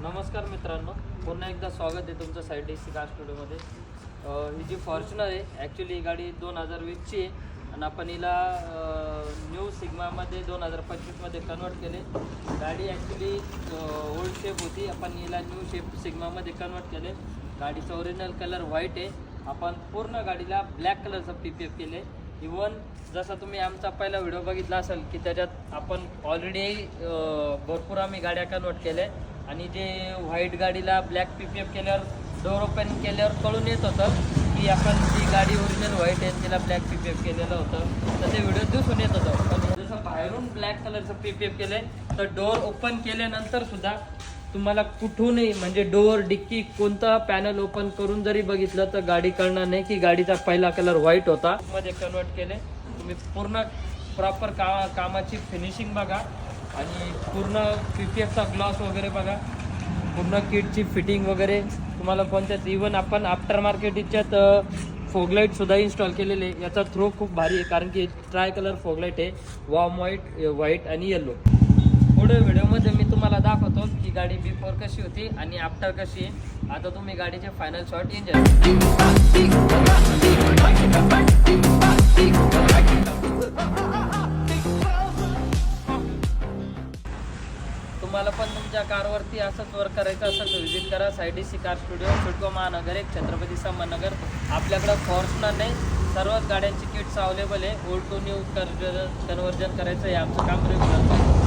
नमस्कार मित्रांनो, पुन्हा एकदा स्वागत आहे तुमचं साईड डी सी कार स्टुडिओमध्ये. ही जी फॉर्च्युनर आहे ॲक्च्युली ही गाडी 2020ची आहे आणि आपण हिला न्यू सिग्मामध्ये 2025मध्ये कन्वर्ट केले. गाडी ॲक्च्युली ओल्ड शेप होती, आपण हिला न्यू शेप सिग्मामध्ये कन्वर्ट केले. गाडीचा ओरिजिनल कलर व्हाईट आहे. आपण पूर्ण गाडीला ब्लॅक कलरचं PPF केले. इवन जसा तुम्ही आमचा पहिला व्हिडिओ बघितला असेल की त्याच्यात आपण ऑलरेडी भरपूर आम्ही गाड्या कन्वर्ट केल्या आणि जे व्हाईट गाडीला ब्लॅक PPF केल्यावर डोर ओपन केल्यावर कळून येत होतं की आपण जी गाडी ओरिजिनल व्हाईट आहे तिला ब्लॅक PPF केलेलं होतं, तर ते व्हिडिओ दिसून येत होतं. पण जसं बाहेरून ब्लॅक कलरचं PPF केलं आहे तर डोर ओपन केल्यानंतर सुद्धा तुम्हाला कुठूनही म्हणजे डोअर डिक्की कोणता पॅनल ओपन करून जरी बघितलं तर गाडी कळणार नाही की गाडीचा पहिला कलर व्हाईट होता. मध्ये कन्वर्ट केले. तुम्ही पूर्ण प्रॉपर कामाची फिनिशिंग बघा आणि पूर्ण PPFचा ग्लॉस वगैरे बघा, पूर्ण किटची फिटिंग वगैरे तुम्हाला कोणत्याच इवन आपण आफ्टर मार्केटच्यात फोगलाईटसुद्धा इन्स्टॉल केलेले. याचा थ्रो खूप भारी आहे कारण की ट्राय कलर फोगलाईट आहे, वॉर्म व्हाईट आणि येल्लो. पुढे व्हिडिओमध्ये मी तुम्हाला दाखवतो की गाडी बिफोर कशी होती आणि आफ्टर कशी आहे. आता तुम्ही गाडीचे फायनल शॉट एन्जॉय. तुम्हाला पण तुमच्या कारवरती असंच वर्क करायचं असेल तर व्हिजिट करा side D C car studio, CIDCO Mahanagar 1, Chhatrapati Sambhajinagar. आपल्याकडं फॉर्च्युनर नाही, सर्वच गाड्यांची किट्स अवेलेबल आहे. ओल्ड टू न्यू कन्वर्जन करायचं आहे आमचं काम रेग्युलर.